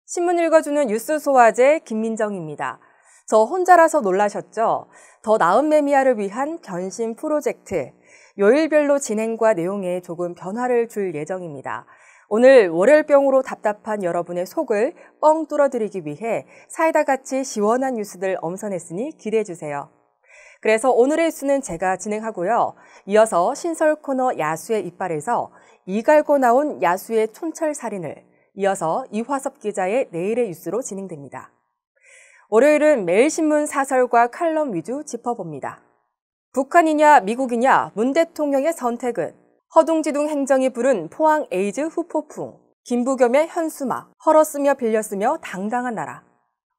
신문 읽어주는 뉴스 소화제 김민정입니다. 저 혼자라서 놀라셨죠? 더 나은 매미아를 위한 변신 프로젝트. 요일별로 진행과 내용에 조금 변화를 줄 예정입니다. 오늘 월요일병으로 답답한 여러분의 속을 뻥 뚫어드리기 위해 사이다같이 시원한 뉴스들 엄선했으니 기대해주세요. 그래서 오늘의 뉴스는 제가 진행하고요. 이어서 신설 코너 야수의 이빨에서 이 갈고 나온 야수의 촌철살인을, 이어서 이화섭 기자의 내일의 뉴스로 진행됩니다. 월요일은 매일신문 사설과 칼럼 위주 짚어봅니다. 북한이냐 미국이냐 문 대통령의 선택은, 허둥지둥 행정이 부른 포항 에이즈 후폭풍, 김부겸의 현수막, 헐었으며 빌렸으며 당당한 나라.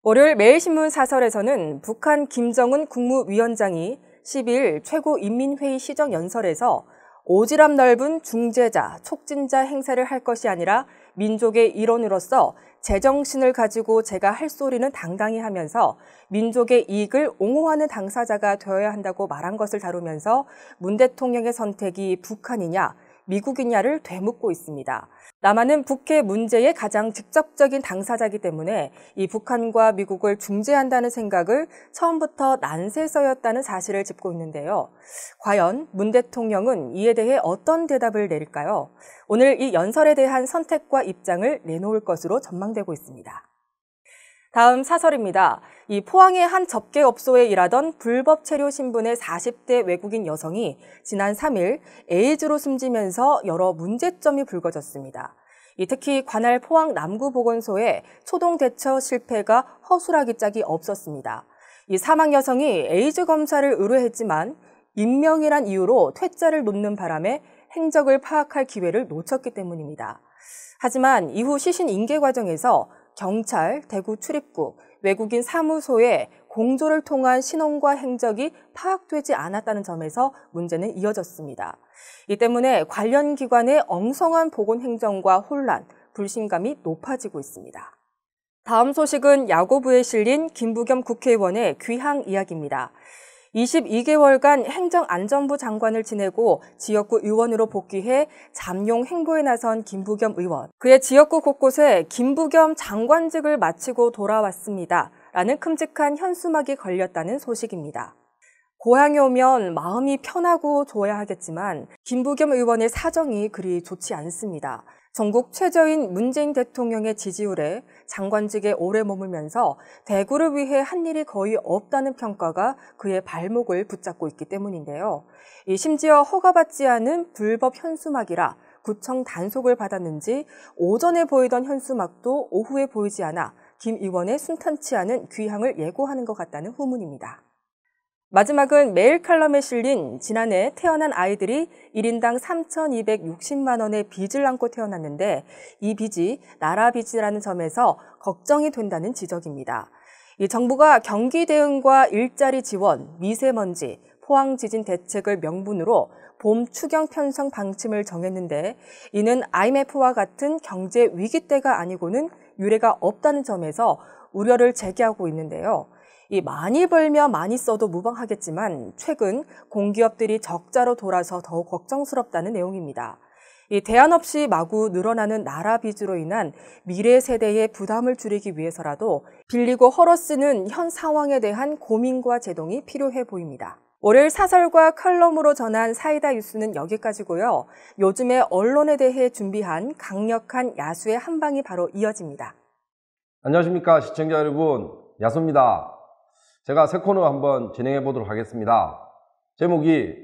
월요일 매일신문 사설에서는 북한 김정은 국무위원장이 12일 최고인민회의 시정연설에서 오지랖 넓은 중재자, 촉진자 행세를 할 것이 아니라 민족의 일원으로서 제정신을 가지고 제가 할 소리는 당당히 하면서 민족의 이익을 옹호하는 당사자가 되어야 한다고 말한 것을 다루면서 문 대통령의 선택이 북한이냐, 미국이냐를 되묻고 있습니다. 남한은 북해 문제의 가장 직접적인 당사자이기 때문에 이 북한과 미국을 중재한다는 생각을 처음부터 난세서였다는 사실을 짚고 있는데요. 과연 문 대통령은 이에 대해 어떤 대답을 내릴까요? 오늘 이 연설에 대한 선택과 입장을 내놓을 것으로 전망되고 있습니다. 다음 사설입니다. 이 포항의 한 접개업소에 일하던 불법 체류 신분의 40대 외국인 여성이 지난 3일 에이즈로 숨지면서 여러 문제점이 불거졌습니다. 특히 관할 포항 남구보건소에 초동 대처 실패가 허술하기 짝이 없었습니다. 이 사망 여성이 에이즈 검사를 의뢰했지만 임명이란 이유로 퇴짜를 놓는 바람에 행적을 파악할 기회를 놓쳤기 때문입니다. 하지만 이후 시신 인계 과정에서 경찰, 대구 출입국, 외국인 사무소에 공조를 통한 신원과 행적이 파악되지 않았다는 점에서 문제는 이어졌습니다. 이 때문에 관련 기관의 엉성한 보건 행정과 혼란, 불신감이 높아지고 있습니다. 다음 소식은 야고부에 실린 김부겸 국회의원의 귀향 이야기입니다. 22개월간 행정안전부 장관을 지내고 지역구 의원으로 복귀해 잠룡 행보에 나선 김부겸 의원. 그의 지역구 곳곳에 김부겸 장관직을 마치고 돌아왔습니다. 라는 큼직한 현수막이 걸렸다는 소식입니다. 고향에 오면 마음이 편하고 좋아야 하겠지만 김부겸 의원의 사정이 그리 좋지 않습니다. 전국 최저인 문재인 대통령의 지지율에 장관직에 오래 머물면서 대구를 위해 한 일이 거의 없다는 평가가 그의 발목을 붙잡고 있기 때문인데요. 심지어 허가받지 않은 불법 현수막이라 구청 단속을 받았는지 오전에 보이던 현수막도 오후에 보이지 않아 김 의원의 순탄치 않은 귀향을 예고하는 것 같다는 후문입니다. 마지막은 매일 칼럼에 실린 지난해 태어난 아이들이 1인당 3,260만 원의 빚을 안고 태어났는데 이 빚이 나라 빚이라는 점에서 걱정이 된다는 지적입니다. 이 정부가 경기 대응과 일자리 지원, 미세먼지, 포항 지진 대책을 명분으로 봄 추경 편성 방침을 정했는데 이는 IMF와 같은 경제 위기 때가 아니고는 유례가 없다는 점에서 우려를 제기하고 있는데요. 많이 벌며 많이 써도 무방하겠지만 최근 공기업들이 적자로 돌아서 더욱 걱정스럽다는 내용입니다. 대안 없이 마구 늘어나는 나라 빚으로 인한 미래 세대의 부담을 줄이기 위해서라도 빌리고 헐어쓰는 현 상황에 대한 고민과 제동이 필요해 보입니다. 월요일 사설과 칼럼으로 전한 사이다 뉴스는 여기까지고요. 요즘의 언론에 대해 준비한 강력한 야수의 한 방이 바로 이어집니다. 안녕하십니까 시청자 여러분, 야수입니다. 제가 새 코너 한번 진행해 보도록 하겠습니다. 제목이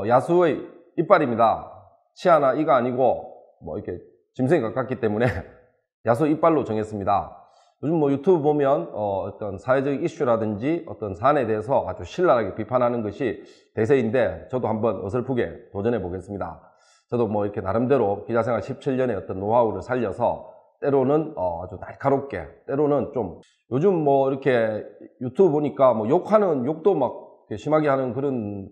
야수의 이빨입니다. 치아나 이가 아니고 이렇게 짐승에 가깝기 때문에 야수 이빨로 정했습니다. 요즘 유튜브 보면 어떤 사회적 이슈라든지 어떤 사안에 대해서 아주 신랄하게 비판하는 것이 대세인데 저도 한번 어설프게 도전해 보겠습니다. 저도 이렇게 나름대로 기자생활 17년의 어떤 노하우를 살려서 때로는 아주 날카롭게, 때로는 좀 요즘 이렇게 유튜브 보니까 욕하는, 욕도 막 심하게 하는 그런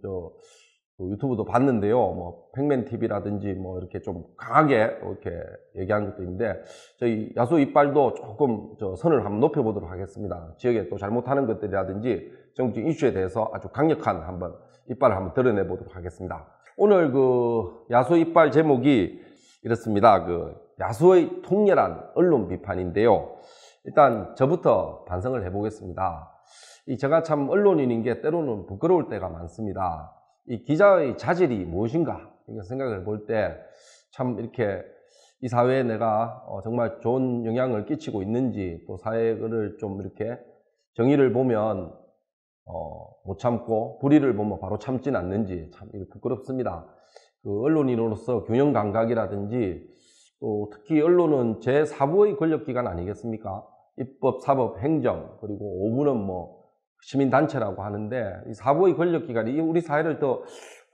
유튜브도 봤는데요. 팩맨TV라든지 이렇게 좀 강하게 이렇게 얘기하는 것도 있는데 저희 야수 이빨도 조금 선을 한번 높여보도록 하겠습니다. 지역에 또 잘못하는 것들이라든지 정치 이슈에 대해서 아주 강력한 한번 이빨을 한번 드러내 보도록 하겠습니다. 오늘 야수 이빨 제목이 이렇습니다. 야수의 통렬한 언론 비판인데요. 일단 저부터 반성을 해보겠습니다. 제가 참 언론인인 게 때로는 부끄러울 때가 많습니다. 이 기자의 자질이 무엇인가 생각을 볼 때 참 이렇게 이 사회에 내가 정말 좋은 영향을 끼치고 있는지, 또 사회를 좀 이렇게 정의를 보면 못 참고 불의를 보면 바로 참지는 않는지 참 부끄럽습니다. 그 언론인으로서 균형 감각이라든지, 또 특히 언론은 제4부의 권력기관 아니겠습니까? 입법, 사법, 행정, 그리고 5부는 뭐 시민단체라고 하는데, 이 4부의 권력기관이 우리 사회를 더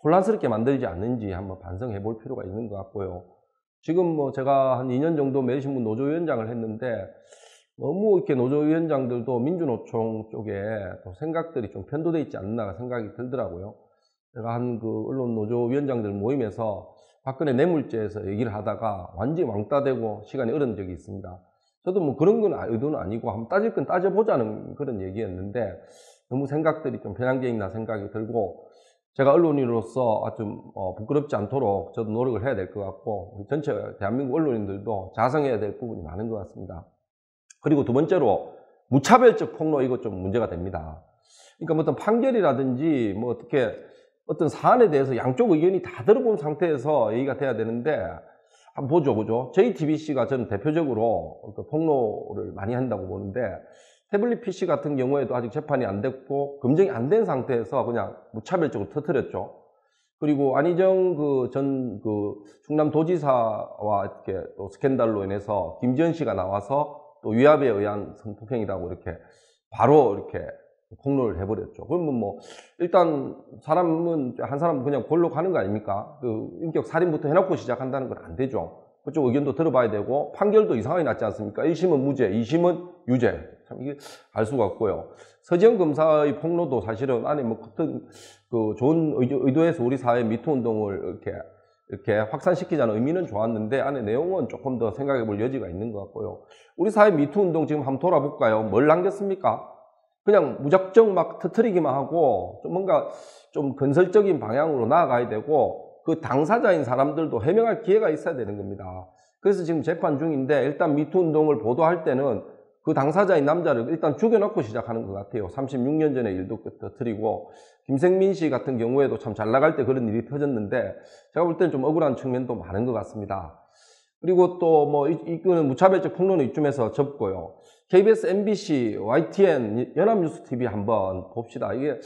혼란스럽게 만들지 않는지 한번 반성해 볼 필요가 있는 것 같고요. 지금 뭐 제가 한 2년 정도 매일신문 노조위원장을 했는데, 너무 이렇게 노조위원장들도 민주노총 쪽에 또 생각들이 좀 편도돼 있지 않나 생각이 들더라고요. 제가 한 그 언론 노조위원장들 모임에서 박근혜 뇌물죄에서 얘기를 하다가 완전히 왕따 되고 시간이 얼은 적이 있습니다. 저도 뭐 그런 건 의도는 아니고 한번 따질 건 따져보자는 그런 얘기였는데, 너무 생각들이 좀 편향되어 있나 생각이 들고, 제가 언론인으로서 좀 부끄럽지 않도록 저도 노력을 해야 될 것 같고, 우리 전체 대한민국 언론인들도 자성해야 될 부분이 많은 것 같습니다. 그리고 두 번째로 무차별적 폭로, 이거 좀 문제가 됩니다. 그러니까 뭐 어떤 판결이라든지 뭐 어떻게 어떤 사안에 대해서 양쪽 의견이 다 들어본 상태에서 얘기가 돼야 되는데, 한번 보죠, 그죠? JTBC가 저는 대표적으로 폭로를 많이 한다고 보는데, 태블릿 PC 같은 경우에도 아직 재판이 안 됐고 검증이 안 된 상태에서 그냥 무차별적으로 터뜨렸죠. 그리고 안희정 전 충남도지사와 이렇게 또 스캔들로 인해서 김지현 씨가 나와서 또 위압에 의한 성폭행이라고 이렇게 바로 이렇게 폭로를 해버렸죠. 그러면 뭐 일단 한 사람은 그냥 골로 가는 거 아닙니까? 인격 살인부터 해놓고 시작한다는 건 안 되죠. 그쪽 의견도 들어봐야 되고, 판결도 이상하게 났지 않습니까? 1심은 무죄, 2심은 유죄. 참 이게 알 수가 없고요. 서지영 검사의 폭로도 사실은 안에 뭐 좋은 의도에서 우리 사회 미투 운동을 이렇게 확산시키자는 의미는 좋았는데, 안에 내용은 조금 더 생각해 볼 여지가 있는 것 같고요. 우리 사회 미투 운동 지금 한번 돌아볼까요? 뭘 남겼습니까? 그냥 무작정 막 터뜨리기만 하고, 뭔가 좀 건설적인 방향으로 나아가야 되고, 그 당사자인 사람들도 해명할 기회가 있어야 되는 겁니다. 그래서 지금 재판 중인데, 일단 미투 운동을 보도할 때는 그 당사자인 남자를 일단 죽여놓고 시작하는 것 같아요. 36년 전에 일도 터뜨리고, 김생민 씨 같은 경우에도 참 잘 나갈 때 그런 일이 터졌는데, 제가 볼 때는 좀 억울한 측면도 많은 것 같습니다. 그리고 또 뭐 이거는 무차별적 폭로는 이쯤에서 접고요. KBS, MBC, YTN, 연합뉴스TV 한번 봅시다. 이게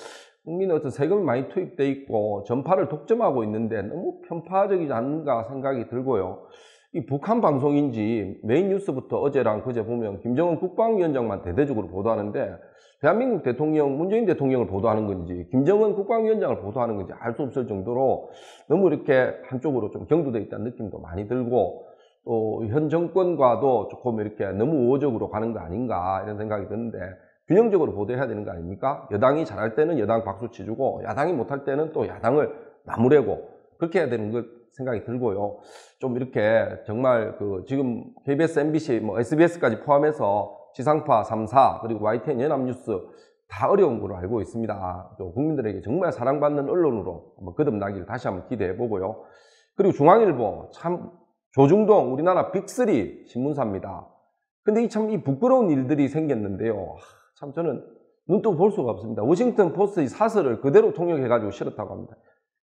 국민의 어떤 세금이 많이 투입돼 있고 전파를 독점하고 있는데 너무 편파적이지 않은가 생각이 들고요. 이 북한 방송인지 메인 뉴스부터 어제랑 그제 보면 김정은 국방위원장만 대대적으로 보도하는데, 대한민국 대통령, 문재인 대통령을 보도하는 건지 김정은 국방위원장을 보도하는 건지 알 수 없을 정도로 너무 이렇게 한쪽으로 좀 경도되어 있다는 느낌도 많이 들고, 또 현 정권과도 조금 이렇게 너무 우호적으로 가는 거 아닌가 이런 생각이 드는데, 균형적으로 보도해야 되는 거 아닙니까? 여당이 잘할 때는 여당 박수 치주고, 야당이 못할 때는 또 야당을 나무래고, 그렇게 해야 되는 것 생각이 들고요. 좀 이렇게 정말 지금 KBS, MBC, 뭐 SBS까지 포함해서 지상파 3사 그리고 YTN 연합뉴스 다 어려운 걸로 알고 있습니다. 또 국민들에게 정말 사랑받는 언론으로 한번 거듭나기를 다시 한번 기대해 보고요. 그리고 중앙일보, 참 조중동 우리나라 빅3 신문사입니다. 근데 이 부끄러운 일들이 생겼는데요. 참 저는 눈뜨고 볼 수가 없습니다. 워싱턴 포스트의 사설을 그대로 통역해가지고 실었다고 합니다.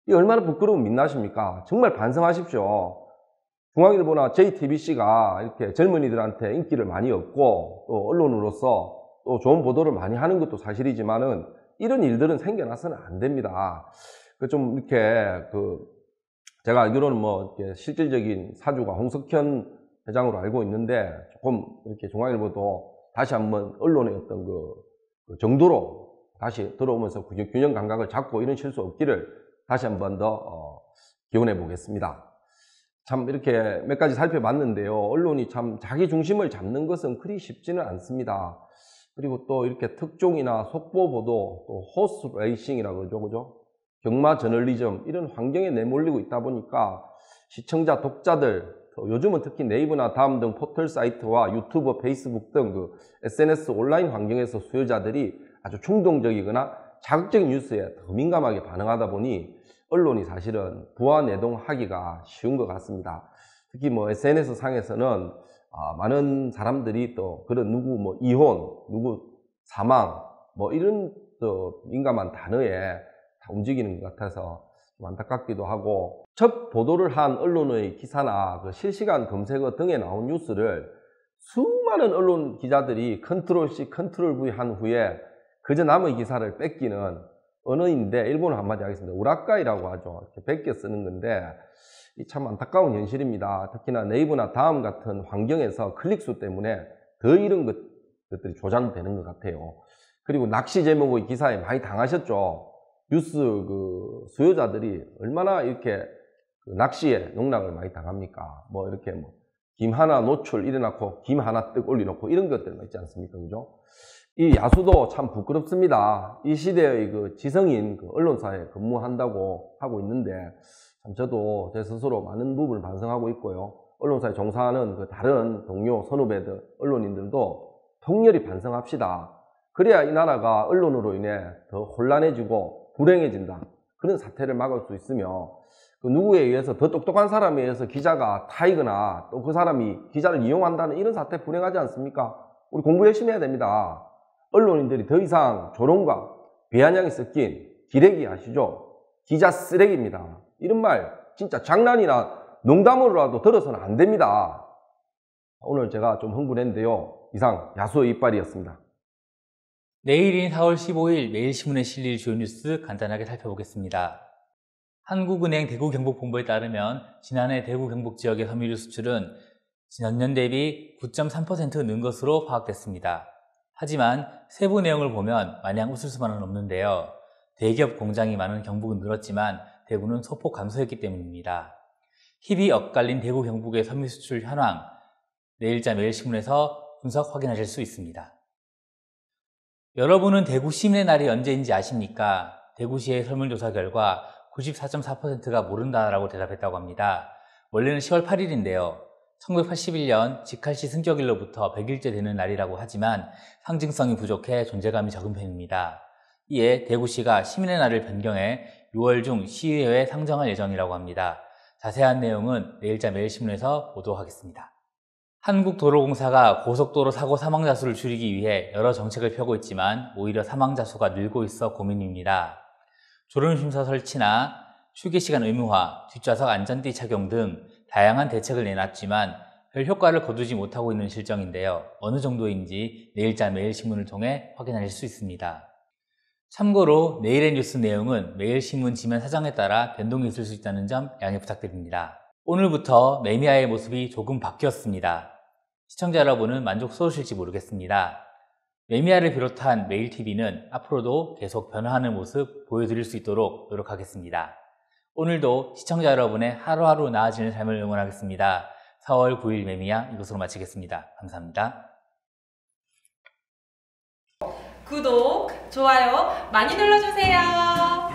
이 얼마나 부끄러운 민낯입니까? 정말 반성하십시오. 중앙일보나 JTBC가 이렇게 젊은이들한테 인기를 많이 얻고, 또 언론으로서 또 좋은 보도를 많이 하는 것도 사실이지만은, 이런 일들은 생겨나서는 안 됩니다. 좀 이렇게 제가 알기로는 뭐 이렇게 실질적인 사주가 홍석현 회장으로 알고 있는데, 조금 이렇게 중앙일보도 다시 한번 언론의 어떤 정도로 다시 들어오면서 균형 감각을 잡고 이런 실수 없기를 다시 한번 더 기원해 보겠습니다. 참 이렇게 몇 가지 살펴봤는데요. 언론이 참 자기 중심을 잡는 것은 그리 쉽지는 않습니다. 그리고 또 이렇게 특종이나 속보 보도, 또 호스 레이싱이라고 그러죠, 그죠? 경마 저널리즘, 이런 환경에 내몰리고 있다 보니까 시청자, 독자들, 요즘은 특히 네이버나 다음 등 포털 사이트와 유튜브, 페이스북 등 SNS 온라인 환경에서 수요자들이 아주 충동적이거나 자극적인 뉴스에 더 민감하게 반응하다 보니 언론이 사실은 부화내동하기가 쉬운 것 같습니다. 특히 뭐 SNS 상에서는 많은 사람들이 또 그런 누구 뭐 이혼, 누구 사망 뭐 이런 또 민감한 단어에 다 움직이는 것 같아서 좀 안타깝기도 하고, 첫 보도를 한 언론의 기사나 그 실시간 검색어 등에 나온 뉴스를 수많은 언론 기자들이 컨트롤 C, 컨트롤 V 한 후에 그저 남의 기사를 뺏기는 언어인데, 일본어 한마디 하겠습니다. 우라카이라고 하죠. 이렇게 베껴 쓰는 건데, 이 참 안타까운 현실입니다. 특히나 네이버나 다음 같은 환경에서 클릭수 때문에 더 이런 것들이 조장되는 것 같아요. 그리고 낚시 제목의 기사에 많이 당하셨죠. 뉴스 그 수요자들이 얼마나 이렇게 그 낚시에 농락을 많이 당합니까? 뭐 이렇게 뭐 김 하나 노출 이래놓고 김 하나 뜩 올려놓고 이런 것들 있지 않습니까? 그죠? 이 야수도 참 부끄럽습니다. 이 시대의 그 지성인 그 언론사에 근무한다고 하고 있는데, 참 저도 제 스스로 많은 부분을 반성하고 있고요. 언론사에 종사하는 그 다른 동료, 선후배들, 언론인들도 통렬히 반성합시다. 그래야 이 나라가 언론으로 인해 더 혼란해지고 불행해진다. 그런 사태를 막을 수 있으며, 그 누구에 의해서, 더 똑똑한 사람에 의해서 기자가 타이거나 또 그 사람이 기자를 이용한다는 이런 사태 불행하지 않습니까? 우리 공부 열심히 해야 됩니다. 언론인들이 더 이상 조롱과 비아냥이 섞인 기레기 아시죠? 기자 쓰레기입니다. 이런 말 진짜 장난이나 농담으로라도 들어서는 안 됩니다. 오늘 제가 좀 흥분했는데요. 이상 야수의 이빨이었습니다. 내일인 4월 15일 매일신문에 실릴 주요 뉴스 간단하게 살펴보겠습니다. 한국은행 대구경북본부에 따르면 지난해 대구 경북 지역의 섬유유 수출은 전년 대비 9.3% 는 것으로 파악됐습니다. 하지만 세부 내용을 보면 마냥 웃을 수만은 없는데요. 대기업 공장이 많은 경북은 늘었지만 대구는 소폭 감소했기 때문입니다. 힘이 엇갈린 대구 경북의 섬유 수출 현황, 내일자 매일신문에서 분석 확인하실 수 있습니다. 여러분은 대구 시민의 날이 언제인지 아십니까? 대구시의 설문조사 결과 94.4%가 모른다라고 대답했다고 합니다. 원래는 10월 8일인데요. 1981년 직할시 승격일로부터 100일째 되는 날이라고 하지만 상징성이 부족해 존재감이 적은 편입니다. 이에 대구시가 시민의 날을 변경해 6월 중 시의회에 상정할 예정이라고 합니다. 자세한 내용은 내일자 매일신문에서 보도하겠습니다. 한국도로공사가 고속도로 사고 사망자 수를 줄이기 위해 여러 정책을 펴고 있지만 오히려 사망자 수가 늘고 있어 고민입니다. 졸음쉼터 설치나 휴게시간 의무화, 뒷좌석 안전띠 착용 등 다양한 대책을 내놨지만 별 효과를 거두지 못하고 있는 실정인데요. 어느 정도인지 내일자 매일신문을 통해 확인하실 수 있습니다. 참고로 내일의 뉴스 내용은 매일신문 지면 사정에 따라 변동이 있을 수 있다는 점 양해 부탁드립니다. 오늘부터 매미아의 모습이 조금 바뀌었습니다. 시청자 여러분은 만족스러우실지 모르겠습니다. 매미아를 비롯한 매일TV는 앞으로도 계속 변화하는 모습 보여드릴 수 있도록 노력하겠습니다. 오늘도 시청자 여러분의 하루하루 나아지는 삶을 응원하겠습니다. 4월 9일 매미아 이것으로 마치겠습니다. 감사합니다. 구독, 좋아요 많이 눌러주세요.